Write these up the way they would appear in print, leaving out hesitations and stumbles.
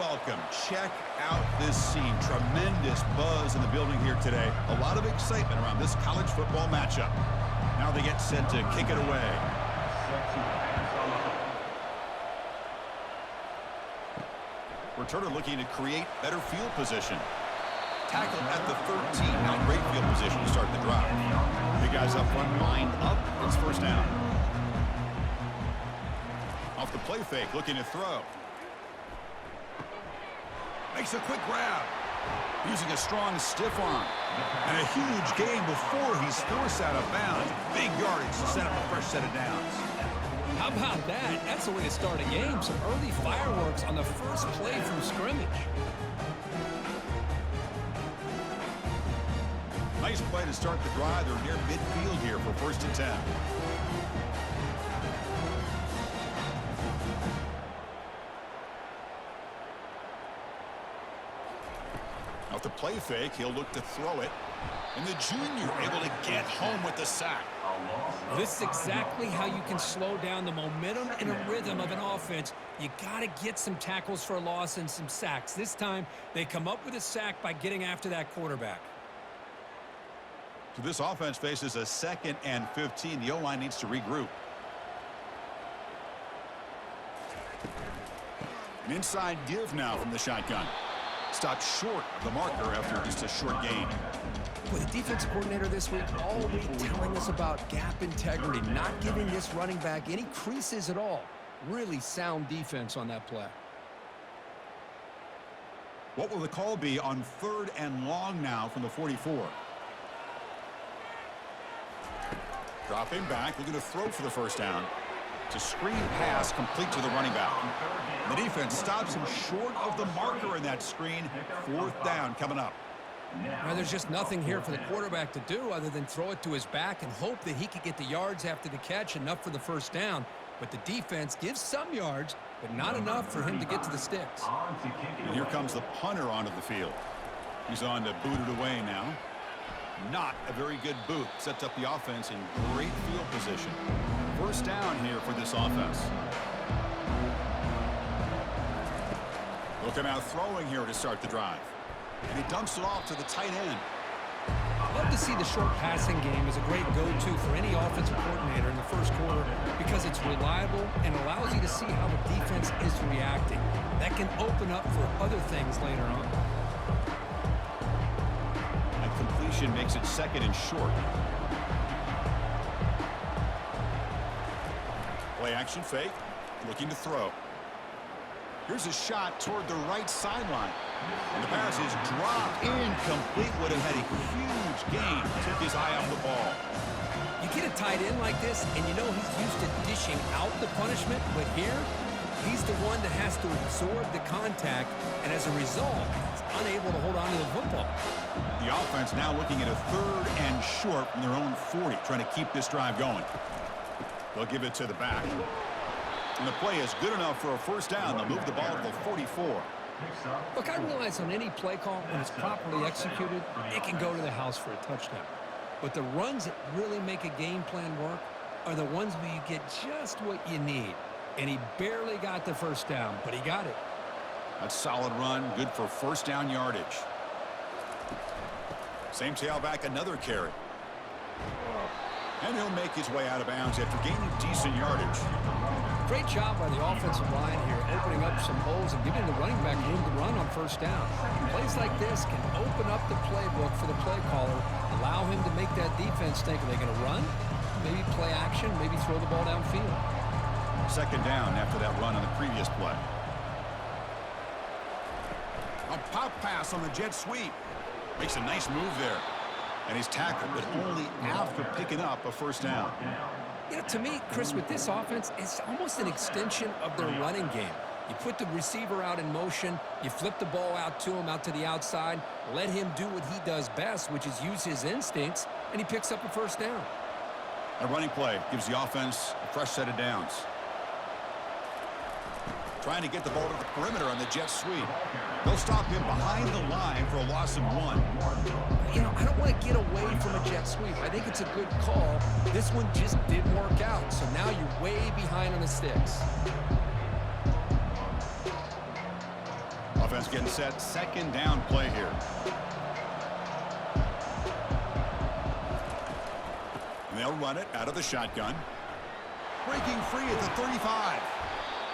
welcome. Check out this scene. Tremendous buzz in the building here today. A lot of excitement around this college football matchup. Now they get set to kick it away. Returner looking to create better field position. Tackle at the 13. Now great field position to start the drive. The guys up front, line up. It's first down. Off the play fake, looking to throw. Makes a quick grab. Using a strong stiff arm. And a huge gain before he's forced out of bounds. Big yardage to set up a fresh set of downs. How about that? That's the way to start a game. Some early fireworks on the first play from scrimmage. Nice play to start the drive. They're near midfield here for 1st and 10. Off the play fake, he'll look to throw it. And the junior able to get home with the sack. This is exactly how you can slow down the momentum and a rhythm of an offense. You got to get some tackles for a loss and some sacks. This time, they come up with a sack by getting after that quarterback. So this offense faces a 2nd and 15. The O-line needs to regroup. An inside give now from the shotgun. Stopped short of the marker after just a short gain. Well, the defensive coordinator this week all week telling us about gap integrity, not giving this running back any creases at all. Really sound defense on that play. What will the call be on 3rd and long now from the 44? Dropping back, looking to throw for the first down. It's a screen pass complete to the running back. The defense stops him short of the marker in that screen. 4th down coming up. Well, there's just nothing here for the quarterback to do other than throw it to his back and hope that he could get the yards after the catch, enough for the first down. But the defense gives some yards, but not enough for him to get to the sticks. And here comes the punter onto the field. He's on to boot it away now. Not a very good boot. Sets up the offense in great field position. First down here for this offense. Looking out throwing here to start the drive. And he dumps it off to the tight end. I love to see the short passing game as a great go-to for any offensive coordinator in the first quarter because it's reliable and allows you to see how the defense is reacting. That can open up for other things later on. That completion makes it 2nd and short. Play action fake, looking to throw. Here's a shot toward the right sideline. And the pass is dropped incomplete. Would have had a huge gain. Took his eye off the ball. You get a tight end like this, and you know he's used to dishing out the punishment, but here, he's the one that has to absorb the contact, and as a result, he's unable to hold on to the football. The offense now looking at a 3rd and short from their own 40, trying to keep this drive going. They'll give it to the back. And the play is good enough for a first down. They'll move the ball to the 44. Look, I realize on any play call, when it's properly executed, it can go to the house for a touchdown. But the runs that really make a game plan work are the ones where you get just what you need. And he barely got the first down, but he got it. That's a solid run, good for first down yardage. Same tailback, another carry. And he'll make his way out of bounds after gaining decent yardage. Great job by the offensive line here, opening up some holes and giving the running back room to run on first down. Plays like this can open up the playbook for the play caller, allow him to make that defense think, are they going to run? Maybe play action, maybe throw the ball downfield. 2nd down after that run on the previous play. A pop pass on the jet sweep. Makes a nice move there. And he's tackled, but only after picking up a first down. You know, to me, Chris, with this offense, it's almost an extension of their running game. You put the receiver out in motion, you flip the ball out to him, out to the outside, let him do what he does best, which is use his instincts, and he picks up a first down. A running play gives the offense a fresh set of downs. Trying to get the ball to the perimeter on the jet sweep. They'll stop him behind the line for a loss of 1. You know, I don't want to get away from a jet sweep. I think it's a good call. This one just didn't work out, so now you're way behind on the sticks. Offense getting set. Second down play here. And they'll run it out of the shotgun. Breaking free at the 35.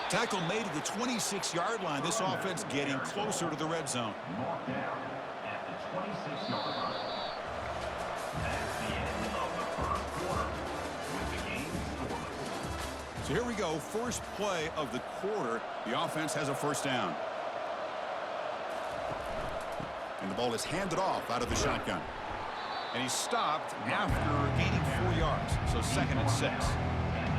Tackle made at the 26-yard line. This offense getting closer to the red zone. Marked down at the 26-yard line. That's the end of the first quarter with the game scoreless. So here we go. First play of the quarter. The offense has a first down. And the ball is handed off out of the shotgun. And he's stopped after gaining 4 yards. So second and 6.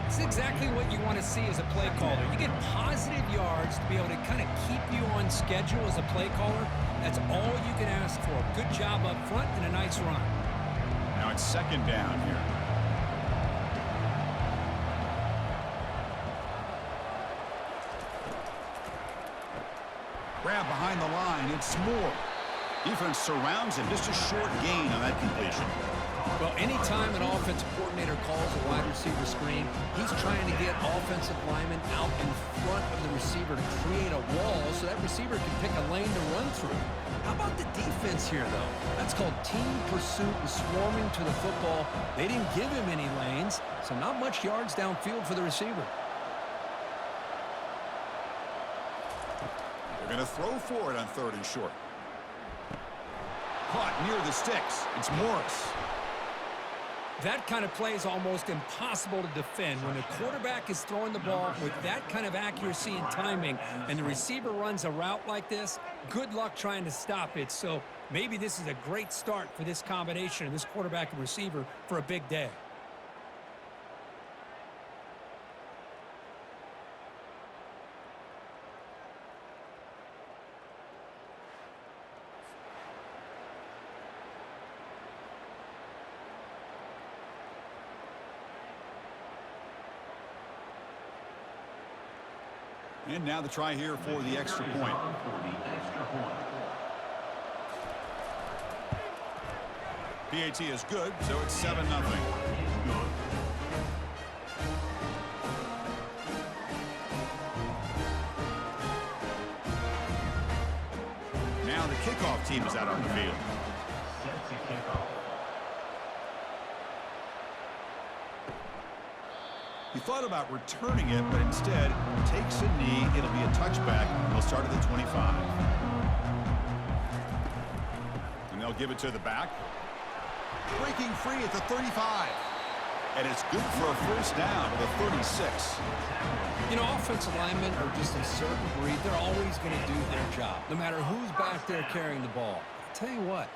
It's exactly what you want to see as a play caller. You get positive yards to be able to kind of keep you on schedule as a play caller. That's all you can ask for. Good job up front and a nice run. Now it's second down here. Grab behind the line. It's Moore. Defense surrounds him. Just a short gain on that completion. Well, anytime an offensive coordinator calls a wide receiver screen, he's trying to get offensive linemen out in front of the receiver to create a wall so that receiver can pick a lane to run through. How about the defense here, though? That's called team pursuit and swarming to the football. They didn't give him any lanes, so not much yards downfield for the receiver. They're going to throw for it on third and short. Caught near the sticks. It's Morris. That kind of play is almost impossible to defend. When the quarterback is throwing the ball with that kind of accuracy and timing, and the receiver runs a route like this, good luck trying to stop it. So maybe this is a great start for this combination of this quarterback and receiver for a big day. And now the try here for the extra point. PAT is good, so it's 7-0. Now the kickoff team is out on the field. He thought about returning it, but instead takes a knee. It'll be a touchback. They'll start at the 25. And they'll give it to the back. Breaking free at the 35. And it's good for a first down at the 36. You know, offensive linemen are just a certain breed. They're always going to do their job, no matter who's back there carrying the ball. I'll tell you what,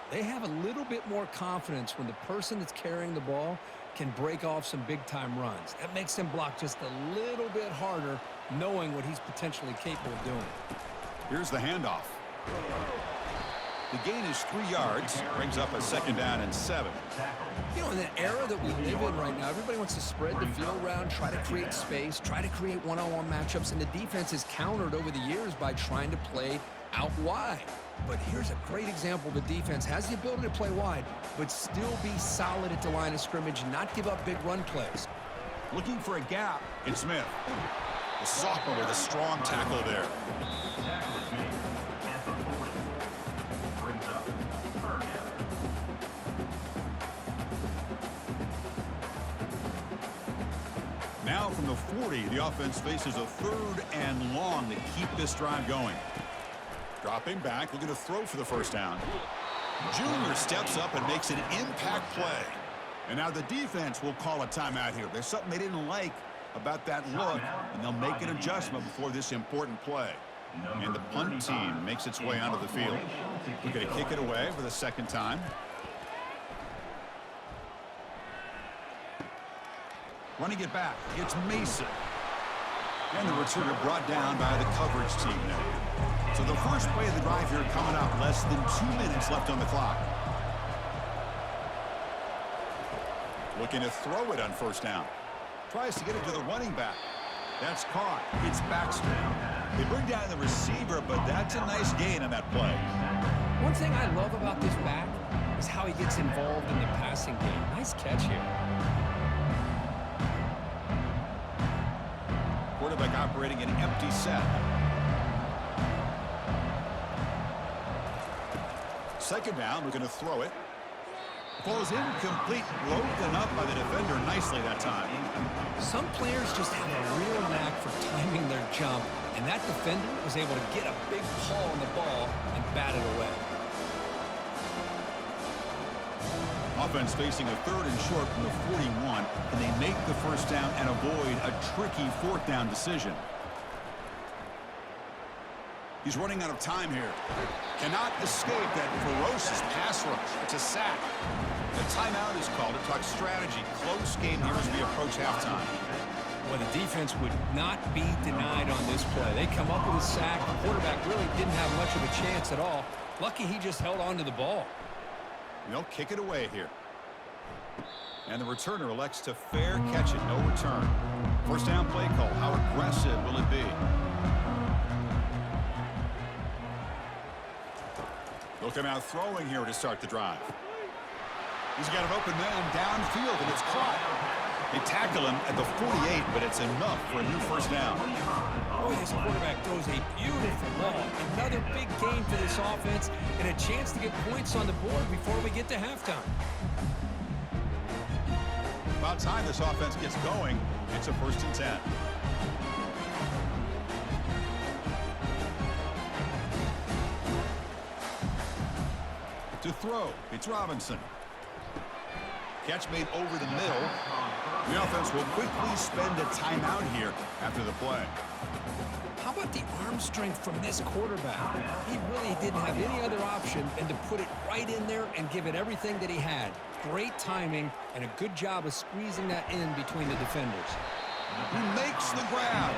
they have a little bit more confidence when the person that's carrying the ball can break off some big-time runs. That makes them block just a little bit harder, knowing what he's potentially capable of doing. Here's the handoff. The gain is 3 yards, brings up a second down and 7. You know, in the era that we live in right now, everybody wants to spread the field around, try to create space, try to create one-on-one matchups, and the defense is countered over the years by trying to play out wide. But here's a great example. The defense has the ability to play wide, but still be solid at the line of scrimmage and not give up big run plays. Looking for a gap. It's Smith. The sophomore with a strong tackle there. Now from the 40, the offense faces a third and long to keep this drive going. Dropping back, looking to throw for the first down. Junior steps up and makes an impact play. And now the defense will call a timeout here. There's something they didn't like about that look, and they'll make an adjustment before this important play. And the punt team makes its way onto the field. We're going to kick it away for the second time. Running it back, it's Mason. And the returner brought down by the coverage team now. So the first play of the drive here coming up, less than 2 minutes left on the clock. Looking to throw it on first down. Tries to get it to the running back. That's caught. It's Baxter. They bring down the receiver, but that's a nice gain on that play. One thing I love about this back is how he gets involved in the passing game. Nice catch here. Quarterback operating an empty set. Second down, we're going to throw it. Ball is incomplete, broken up by the defender nicely that time. Some players just have a real knack for timing their jump, and that defender was able to get a big paw on the ball and bat it away. Offense facing a third and short from the 41. Can they make the first down and avoid a tricky fourth down decision? He's running out of time here. Cannot escape that ferocious pass rush. It's a sack. The timeout is called to talk strategy. Close game here as we approach halftime. Well, the defense would not be denied on this play. They come up with a sack. The quarterback really didn't have much of a chance at all. Lucky he just held on to the ball. They'll kick it away here. And the returner elects to fair catch it. No return. First down play call. How aggressive will it be? They'll come out throwing here to start the drive. He's got an open man downfield, and it's caught. They tackle him at the 48, but it's enough for a new first down. Boy, this quarterback throws a beautiful ball. Another big game for this offense and a chance to get points on the board before we get to halftime. About time this offense gets going. It's a 1st and 10. To throw, it's Robinson. Catch made over the middle. The offense will quickly spend a timeout here after the play. How about the arm strength from this quarterback? He really didn't have any other option than to put it right in there and give it everything that he had. Great timing and a good job of squeezing that in between the defenders. He makes the grab.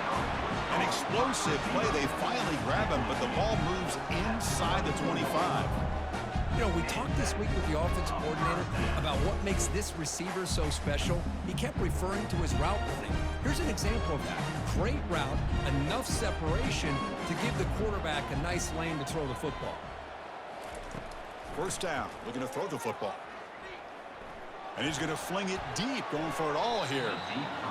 An explosive play. They finally grab him, but the ball moves inside the 25. You know, we talked this week with the offensive coordinator about what makes this receiver so special. He kept referring to his route running. Here's an example of that. Great route, enough separation to give the quarterback a nice lane to throw the football. First down, looking to throw the football. And he's going to fling it deep, going for it all here.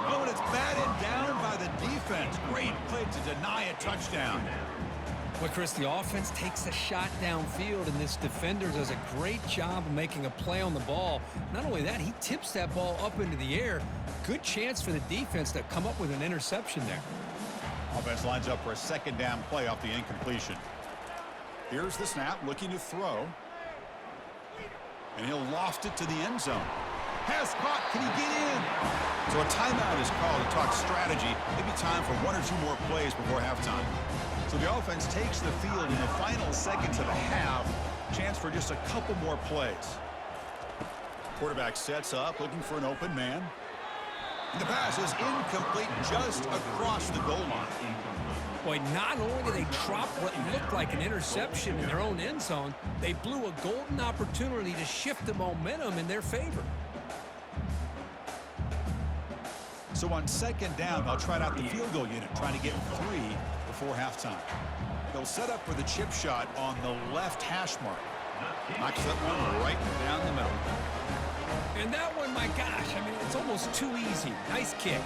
Oh, and it's batted down by the defense. Great play to deny a touchdown. Well, Chris, the offense takes a shot downfield, and this defender does a great job of making a play on the ball. Not only that, he tips that ball up into the air. Good chance for the defense to come up with an interception there. Offense lines up for a second down play off the incompletion. Here's the snap, looking to throw. And he'll loft it to the end zone. Pass caught, can he get in? So a timeout is called to talk strategy. Maybe time for 1 or 2 more plays before halftime. So the offense takes the field in the final seconds of the half. Chance for just a couple more plays. Quarterback sets up, looking for an open man. And the pass is incomplete just across the goal line. Boy, not only did they drop what looked like an interception in their own end zone, they blew a golden opportunity to shift the momentum in their favor. So on second down, they'll try out the field goal unit, trying to get 3 before halftime. They'll set up for the chip shot on the left hash mark. Knocks that one right down the middle. And that one, my gosh, I mean, it's almost too easy. Nice kick.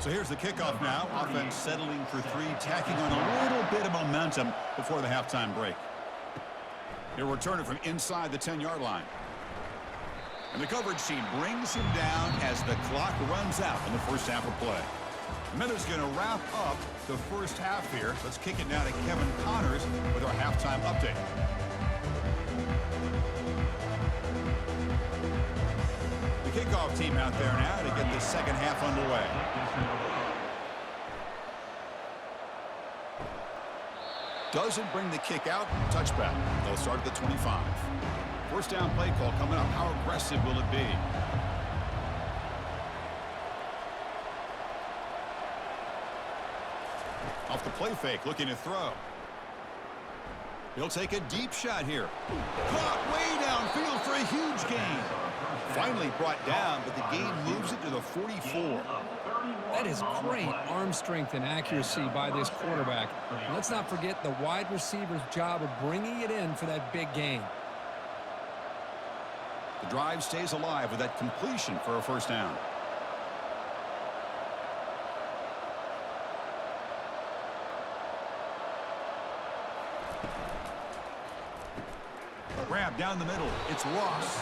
So here's the kickoff now. Offense settling for 3, tacking on a little bit of momentum before the halftime break. He'll return it from inside the 10-yard line. And the coverage team brings him down as the clock runs out in the first half of play. The Miners going to wrap up the first half here. Let's kick it now to Kevin Connors with our halftime update. The kickoff team out there now to get the second half underway. Doesn't bring the kick out. Touchback. They'll start at the 25. First down play call coming up. How aggressive will it be? Off the play fake, looking to throw. He'll take a deep shot here. Caught way downfield for a huge gain. Finally brought down, but the game moves it to the 44. That is great arm strength and accuracy by this quarterback. And let's not forget the wide receiver's job of bringing it in for that big gain. The drive stays alive with that completion for a first down. Grab down the middle. It's Ross.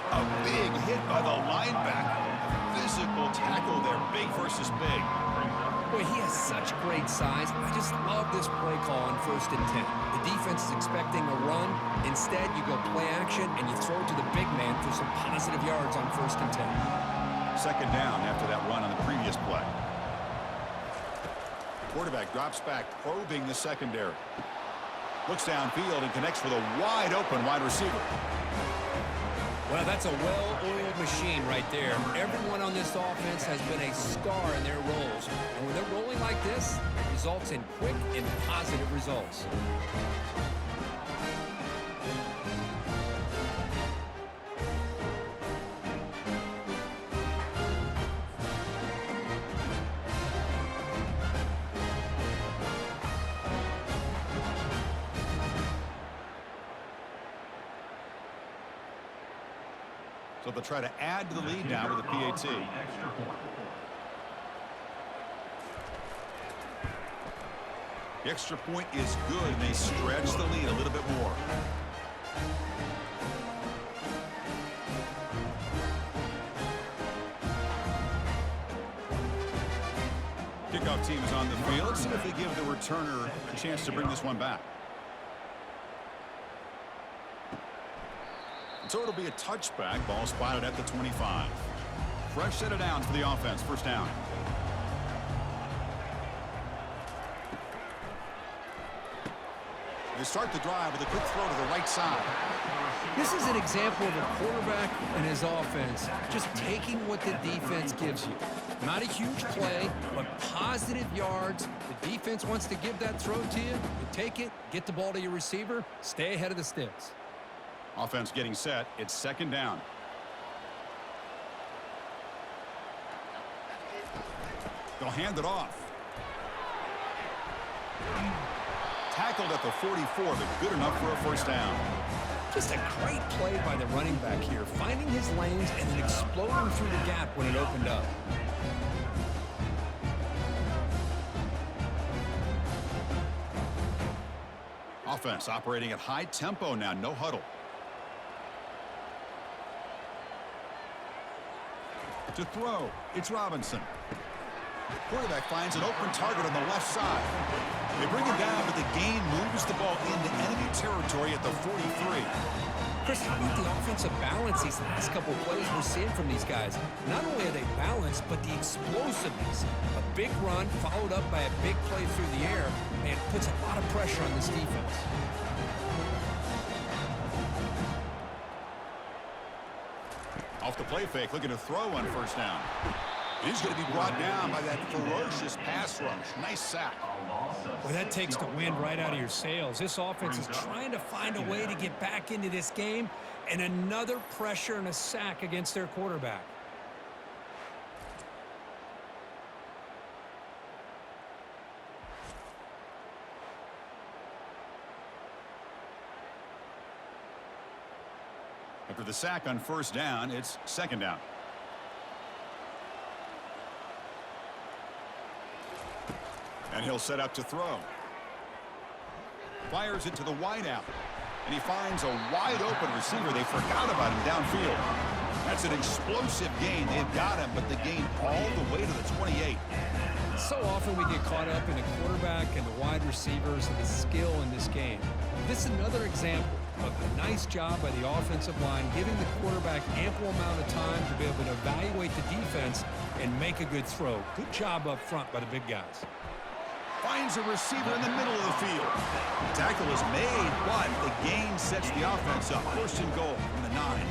A big hit by the linebacker. Physical tackle there. Big versus big. Boy, he has such great size. I just love this play call on 1st and 10. The defense is expecting a run. Instead, you go play action, and you throw it to the big man for some positive yards on 1st and 10. Second down after that run on the previous play. Quarterback drops back, probing the secondary. Looks downfield and connects with a wide-open wide receiver. Well, that's a well-oiled machine right there. Everyone on this offense has been a star in their roles. And when they're rolling like this, it results in quick and positive results. So they'll try to add to the lead now with a PAT. The extra point is good, and they stretch the lead a little bit more. Kickoff team is on the field. Let's see if they give the returner a chance to bring this one back. So it'll be a touchback. Ball spotted at the 25. Fresh set of downs for the offense. First down. They start the drive with a quick throw to the right side. This is an example of a quarterback and his offense just taking what the defense gives you. Not a huge play, but positive yards. The defense wants to give that throw to you. You take it, get the ball to your receiver, stay ahead of the sticks. Offense getting set. It's second down. They'll hand it off. Tackled at the 44, but good enough for a first down. Just a great play by the running back here, finding his lanes and then exploding through the gap when it opened up. Offense operating at high tempo now. No huddle. To throw, it's Robinson. Quarterback finds an open target on the left side. They bring him down, but the gain moves the ball into enemy territory at the 43. Chris, how about the offensive balance these last couple of plays we're seeing from these guys? Not only are they balanced, but the explosiveness. A big run followed up by a big play through the air, and puts a lot of pressure on this defense. Off the play fake, looking to throw on first down. He's going to be brought down by that ferocious pass rush. Nice sack. Well, that takes the wind right out of your sails. This offense is trying to find a way to get back into this game, and another pressure and a sack against their quarterback. After the sack on first down, it's second down. And he'll set up to throw. Fires it to the wideout. And he finds a wide-open receiver. They forgot about him downfield. That's an explosive gain. They've got him, but the gain all the way to the 28. So often we get caught up in the quarterback and the wide receivers and the skill in this game. This is another example of a nice job by the offensive line, giving the quarterback ample amount of time to be able to evaluate the defense and make a good throw. Good job up front by the big guys. Finds a receiver in the middle of the field. The tackle is made, but the gain sets the offense up. First and goal from the 9.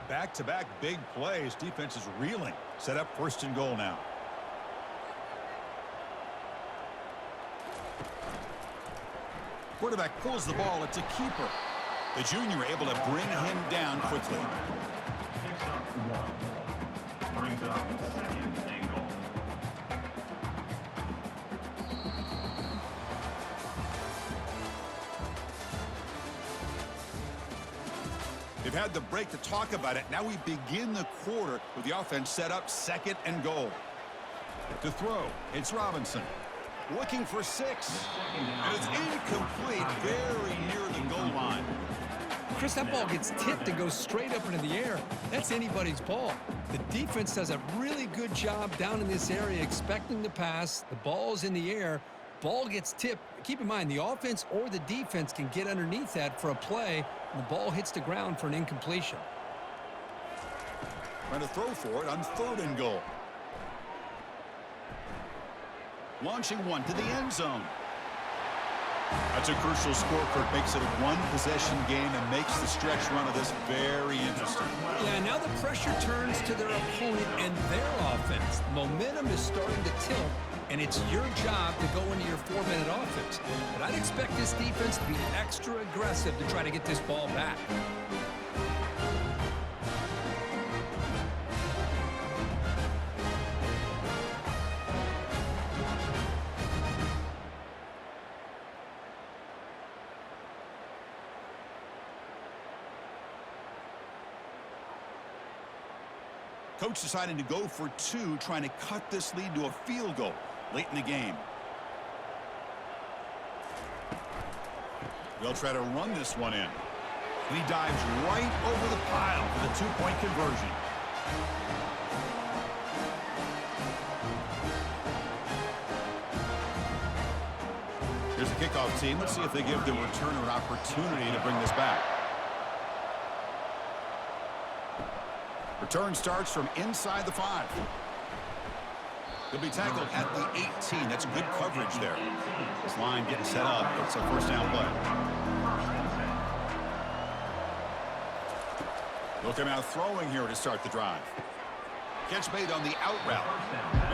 Back-to-back big plays. Defense is reeling. Set up first and goal now. Quarterback pulls the ball. It's a keeper. The junior able to bring him down quickly. Picks up 1. Brings up 2nd and goal. They've had the break to talk about it. Now we begin the quarter with the offense set up 2nd and goal. To throw, it's Robinson. Looking for 6. And it's incomplete, very near the goal line. Chris, that ball gets tipped and goes straight up into the air. That's anybody's ball. The defense does a really good job down in this area expecting the pass. The ball's in the air. Ball gets tipped. Keep in mind, the offense or the defense can get underneath that for a play, and the ball hits the ground for an incompletion. Trying to throw for it on 3rd and goal. Launching one to the end zone. That's a crucial score, Kirk. Makes it a 1-possession game and makes the stretch run of this very interesting. Yeah, now the pressure turns to their opponent and their offense. Momentum is starting to tilt, and it's your job to go into your 4-minute offense. But I'd expect this defense to be extra aggressive to try to get this ball back. Coach deciding to go for 2, trying to cut this lead to a field goal late in the game. They'll try to run this one in. And he dives right over the pile for the 2-point conversion. Here's the kickoff team. Let's see if they give the returner an opportunity to bring this back. Return starts from inside the 5. He'll be tackled at the 18. That's good coverage there. This line getting set up. It's a 1st down play. They'll come out throwing here to start the drive. Catch made on the out route.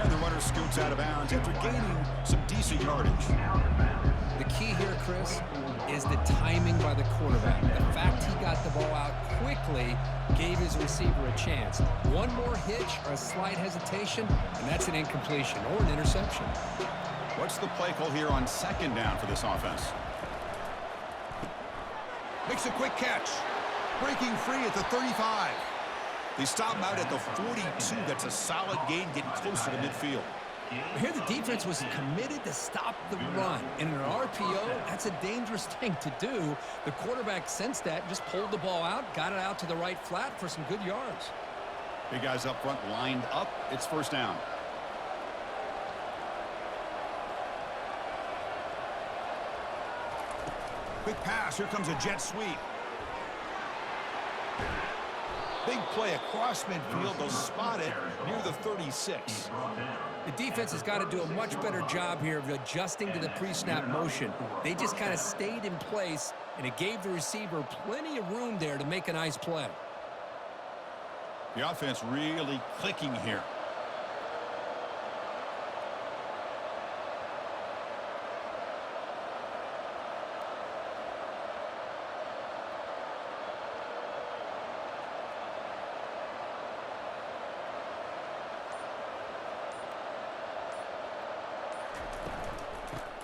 And the runner scoots out of bounds after gaining some decent yardage. The key here, Chris, is the timing by the quarterback. The fact he got the ball out quickly gave his receiver a chance. One more hitch or a slight hesitation, and that's an incompletion or an interception. What's the play call here on 2nd down for this offense? Makes a quick catch. Breaking free at the 35. They stop him out at the 42. That's a solid gain, getting closer to midfield. Here the defense was committed to stop the run. In an RPO, that's a dangerous thing to do. The quarterback sensed that, just pulled the ball out, got it out to the right flat for some good yards. Big guys up front lined up. It's 1st down. Quick pass. Here comes a jet sweep. Big play across midfield. They'll spot it near the 36. The defense has got to do a much better job here of adjusting to the pre-snap motion. They just kind of stayed in place, and it gave the receiver plenty of room there to make a nice play. The offense really clicking here.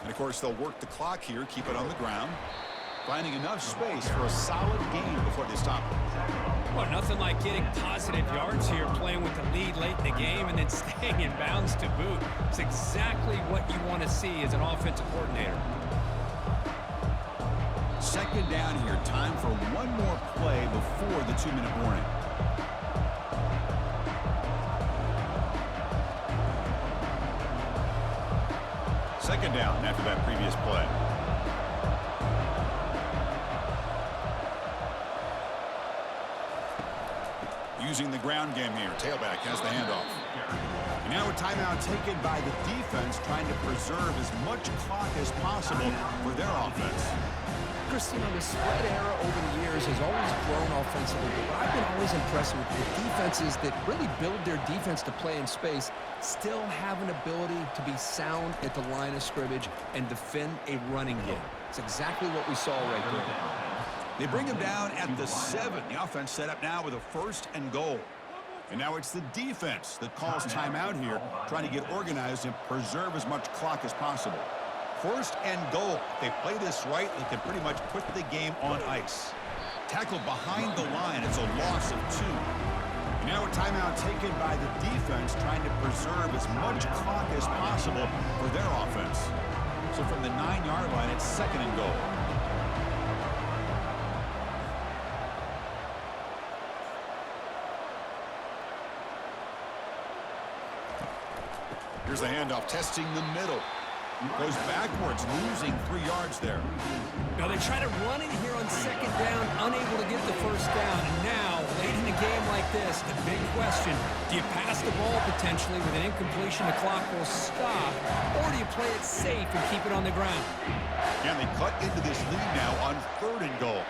And, of course, they'll work the clock here, keep it on the ground, finding enough space for a solid gain before they stop it. Well, nothing like getting positive yards here, playing with the lead late in the game and then staying in bounds to boot. It's exactly what you want to see as an offensive coordinator. 2nd down here. Time for one more play before the 2-minute warning. Second down after that previous play. Using the ground game here. Tailback has the handoff. And now a timeout taken by the defense, trying to preserve as much clock as possible for their offense. Chris, you know, the spread era over the years has always grown offensively, but I've been always impressed with the defenses that really build their defense to play in space, still have an ability to be sound at the line of scrimmage and defend a running game. It's exactly what we saw right there. They bring him down at the 7. The offense set up now with a 1st and goal. And now it's the defense that calls timeout here, trying to get organized and preserve as much clock as possible. 1st and goal. If they play this right, they can pretty much put the game on ice. Tackled behind the line. It's a loss of 2. And now a timeout taken by the defense, trying to preserve as much clock as possible for their offense. So from the 9-yard line, it's 2nd and goal. Here's the handoff, testing the middle. Goes backwards, losing 3 yards there. Now they try to run it here on 2nd down, unable to get the 1st down. And now, late in a game like this, the big question, do you pass the ball potentially with an incompletion, the clock will stop, or do you play it safe and keep it on the ground? And they cut into this lead now on 3rd and goal.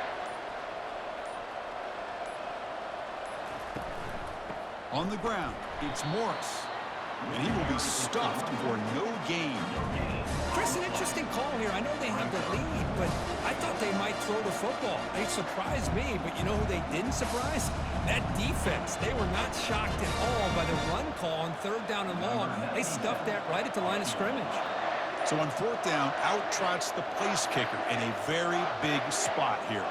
On the ground, it's Morris. And he will be stuffed for no gain. Chris, an interesting call here. I know they have the lead, but I thought they might throw the football. They surprised me, but you know who they didn't surprise? That defense. They were not shocked at all by the run call on 3rd down and long. They stuffed that right at the line of scrimmage. So on 4th down, out trots the place kicker in a very big spot here.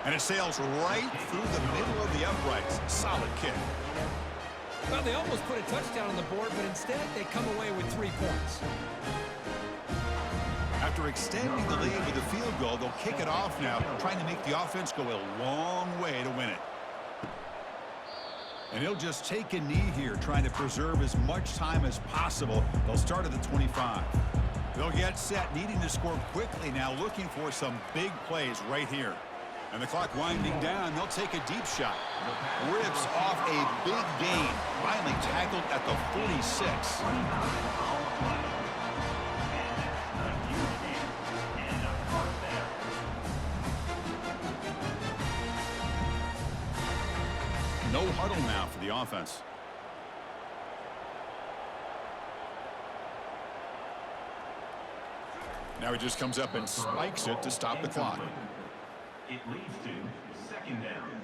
And it sails right through the middle of the uprights. Solid kick. Well, they almost put a touchdown on the board, but instead they come away with 3 points. After extending the lead with a field goal, they'll kick it off now, trying to make the offense go a long way to win it. And he'll just take a knee here, trying to preserve as much time as possible. They'll start at the 25. They'll get set, needing to score quickly now, looking for some big plays right here. And the clock winding down, they'll take a deep shot. Rips off a big gain. Finally tackled at the 46. No huddle now for the offense. Now he just comes up and spikes it to stop the clock. It leads to 2nd down.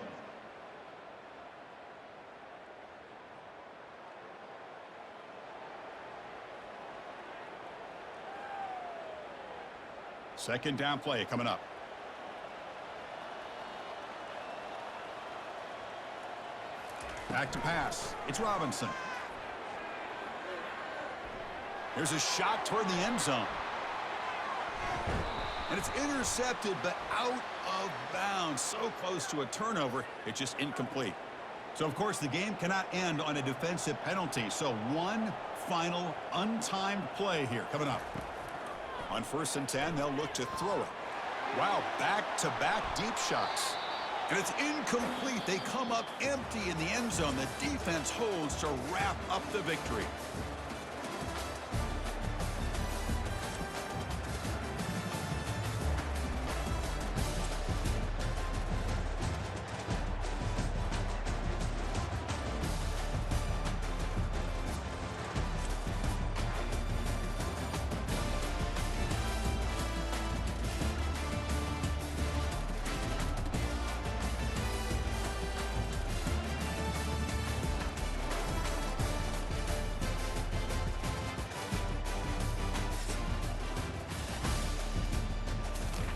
Second down play coming up. Back to pass. It's Robinson. Here's a shot toward the end zone. And it's intercepted, but out of bounds. So close to a turnover, it's just incomplete. So, of course, the game cannot end on a defensive penalty. So, one final untimed play here coming up. On 1st and 10, they'll look to throw it. Wow, back-to-back deep shots. And it's incomplete. They come up empty in the end zone. The defense holds to wrap up the victory.